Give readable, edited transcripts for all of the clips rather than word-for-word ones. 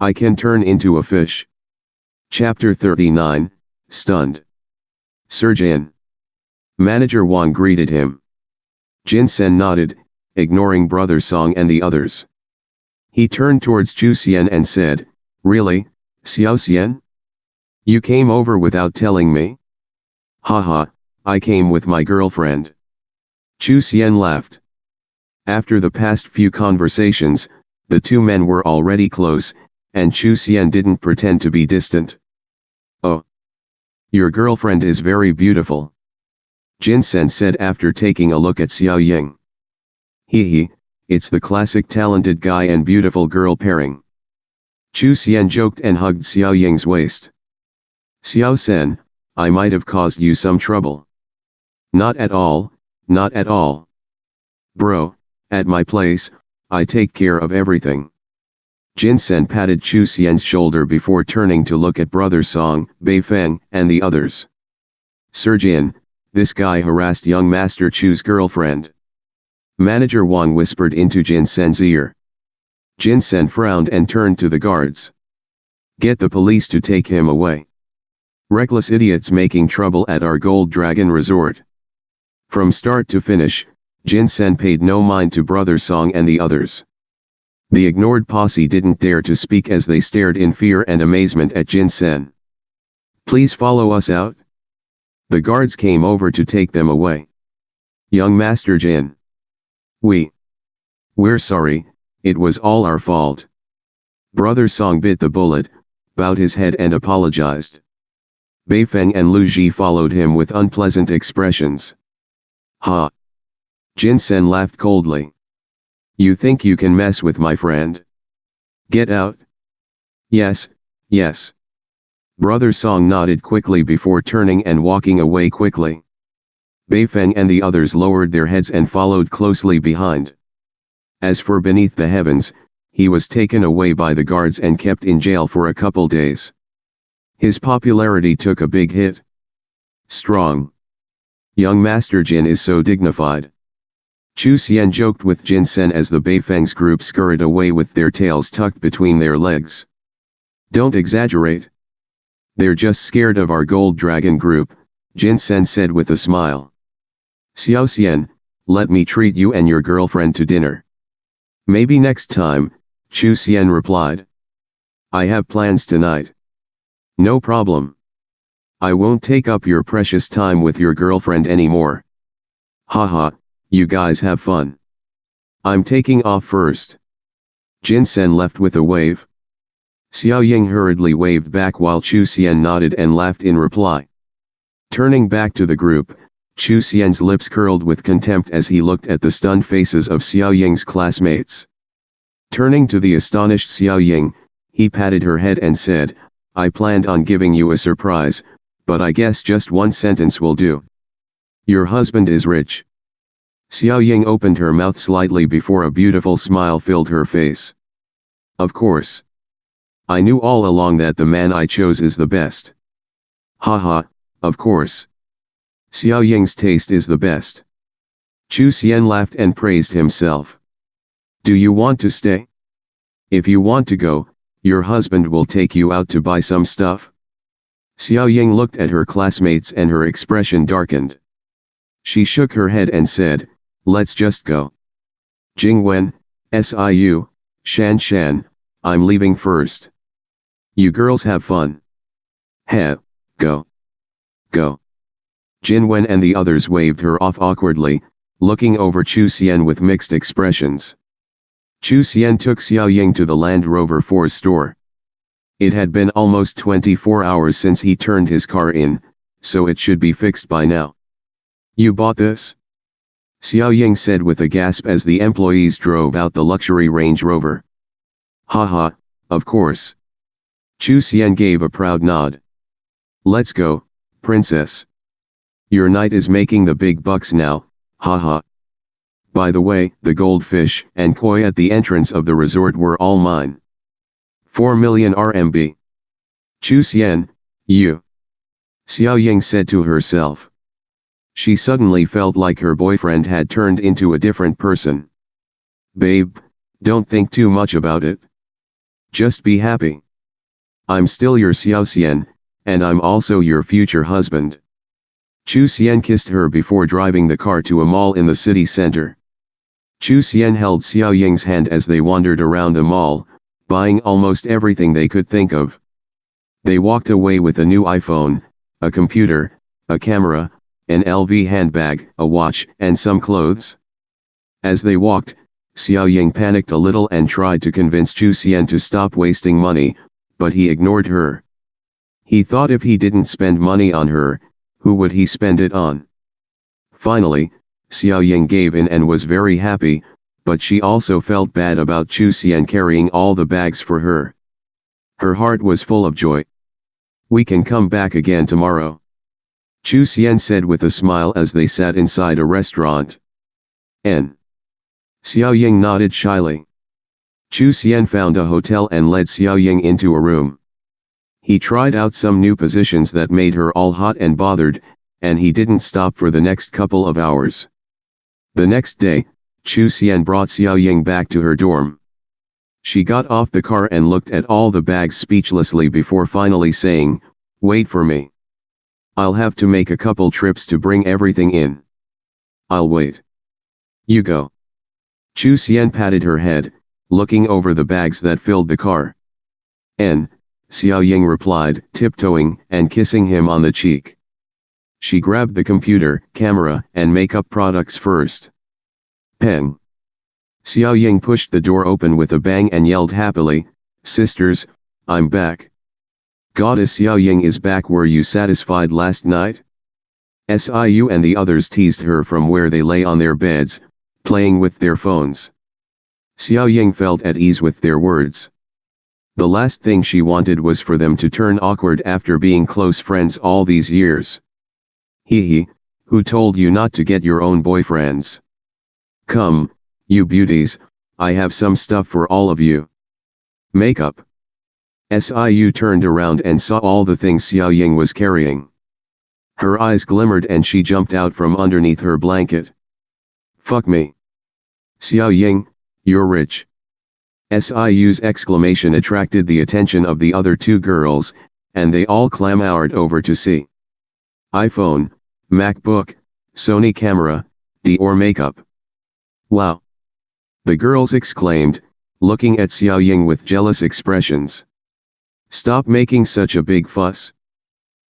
I can turn into a fish. Chapter 39, Stunned. Sir Jin. Manager Wang greeted him. Jin Sen nodded, ignoring Brother Song and the others. He turned towards Chu Xian and said, "Really, Xiao Xian? You came over without telling me?" "Haha, I came with my girlfriend." Chu Xian laughed. After the past few conversations, the two men were already close, and Chu Xian didn't pretend to be distant. "Oh. Your girlfriend is very beautiful," Jin Sen said after taking a look at Xiao Ying. "Hee, it's the classic talented guy and beautiful girl pairing." Chu Xian joked and hugged Xiao Ying's waist. "Xiao Sen, I might have caused you some trouble." "Not at all, not at all. Bro, at my place, I take care of everything." Jin Sen patted Chu Xian's shoulder before turning to look at Brother Song, Bei Feng, and the others. "Sir Jin, this guy harassed young Master Chu's girlfriend." Manager Wang whispered into Jin Sen's ear. Jin Sen frowned and turned to the guards. "Get the police to take him away. Reckless idiots making trouble at our Gold Dragon Resort." From start to finish, Jin Sen paid no mind to Brother Song and the others. The ignored posse didn't dare to speak as they stared in fear and amazement at Jin Sen. "Please follow us out." The guards came over to take them away. "Young Master Jin. We're sorry, it was all our fault." Brother Song bit the bullet, bowed his head and apologized. Bei Feng and Lu Ji followed him with unpleasant expressions. "Ha!" Jin Sen laughed coldly. "You think you can mess with my friend? Get out." Yes. Brother Song nodded quickly before turning and walking away quickly. Bei Feng and the others lowered their heads and followed closely behind. As for Beneath the Heavens, he was taken away by the guards and kept in jail for a couple days. His popularity took a big hit. Strong. Young Master Jin is so dignified. Chu Xian joked with Jin Sen as the Bei Feng's group scurried away with their tails tucked between their legs. "Don't exaggerate. They're just scared of our Gold Dragon group," Jin Sen said with a smile. "Xiao Xian, let me treat you and your girlfriend to dinner." "Maybe next time," Chu Xian replied. "I have plans tonight." "No problem. I won't take up your precious time with your girlfriend anymore." "Haha, you guys have fun. I'm taking off first." Jin Sen left with a wave. Xiao Ying hurriedly waved back while Chu Xian nodded and laughed in reply. Turning back to the group, Chu Xian's lips curled with contempt as he looked at the stunned faces of Xiao Ying's classmates. Turning to the astonished Xiao Ying, he patted her head and said, "I planned on giving you a surprise, but I guess just one sentence will do. Your husband is rich." Xiao Ying opened her mouth slightly before a beautiful smile filled her face. "Of course. I knew all along that the man I chose is the best." "Haha, of course. Xiao Ying's taste is the best." Chu Xian laughed and praised himself. "Do you want to stay? If you want to go, your husband will take you out to buy some stuff." Xiao Ying looked at her classmates and her expression darkened. She shook her head and said, "Let's just go. Jingwen, Siu, Shan, I'm leaving first. You girls have fun." Go. Jinwen and the others waved her off awkwardly, looking over Chu Xian with mixed expressions. Chu Xian took Xiao Ying to the Land Rover 4's store. It had been almost 24 hours since he turned his car in, so it should be fixed by now. "You bought this?" Xiao Ying said with a gasp as the employees drove out the luxury Range Rover. "Haha, of course." Chu Xian gave a proud nod. "Let's go, princess. Your knight is making the big bucks now, haha. By the way, the goldfish and koi at the entrance of the resort were all mine. 4 million RMB. Chu Xian, you." Xiao Ying said to herself. She suddenly felt like her boyfriend had turned into a different person. "Babe, don't think too much about it. Just be happy. I'm still your Xiao Xian, and I'm also your future husband. Chu Xian kissed her before driving the car to a mall in the city center. Chu Xian held Xiao Ying's hand as they wandered around the mall, buying almost everything they could think of. They walked away with a new iPhone, a computer, a camera, an LV handbag, a watch, and some clothes. As they walked, Xiao Ying panicked a little and tried to convince Chu Xian to stop wasting money, but he ignored her. He thought if he didn't spend money on her, who would he spend it on? Finally, Xiao Ying gave in and was very happy, but she also felt bad about Chu Xian carrying all the bags for her. Her heart was full of joy. We can come back again tomorrow, Chu Xian said with a smile as they sat inside a restaurant. Xiao Ying nodded shyly. Chu Xian found a hotel and led Xiao Ying into a room. He tried out some new positions that made her all hot and bothered, and he didn't stop for the next couple of hours. The next day, Chu Xian brought Xiao Ying back to her dorm. She got off the car and looked at all the bags speechlessly before finally saying, "Wait for me. I'll have to make a couple trips to bring everything in. I'll wait. You go." Chu Xian patted her head, looking over the bags that filled the car. Xiao Ying replied, tiptoeing and kissing him on the cheek. She grabbed the computer, camera, and makeup products first. Peng. Xiao Ying pushed the door open with a bang and yelled happily, "Sisters, I'm back. Goddess Xiao Ying is back. Were you satisfied last night?" Siu and the others teased her from where they lay on their beds, playing with their phones. Xiao Ying felt at ease with their words. The last thing she wanted was for them to turn awkward after being close friends all these years. Hee, who told you not to get your own boyfriends? Come, you beauties, I have some stuff for all of you. Makeup. Siu turned around and saw all the things Xiao Ying was carrying. Her eyes glimmered and she jumped out from underneath her blanket. Fuck me. Xiao Ying, you're rich. Siu's exclamation attracted the attention of the other two girls, and they all clamored over to see. iPhone, MacBook, Sony camera, Dior makeup. Wow. The girls exclaimed, looking at Xiao Ying with jealous expressions. Stop making such a big fuss.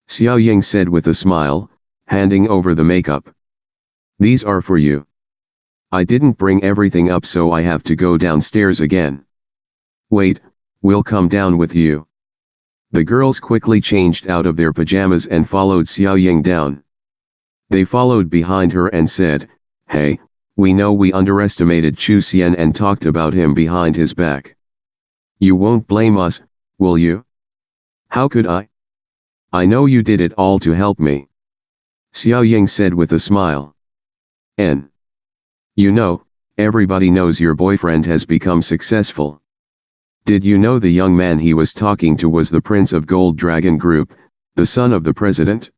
Xiao Ying said with a smile, handing over the makeup. These are for you. I didn't bring everything up, so I have to go downstairs again. Wait, we'll come down with you. The girls quickly changed out of their pajamas and followed Xiao Ying down. They followed behind her and said, "Hey, we know we underestimated Chu Xian and talked about him behind his back. You won't blame us, will you?" "How could I? I know you did it all to help me," Xiao Ying said with a smile. You know, everybody knows your boyfriend has become successful. Did you know the young man he was talking to was the prince of Gold Dragon Group, the son of the president?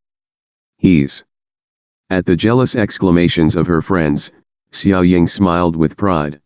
He's. At the jealous exclamations of her friends, Xiao Ying smiled with pride.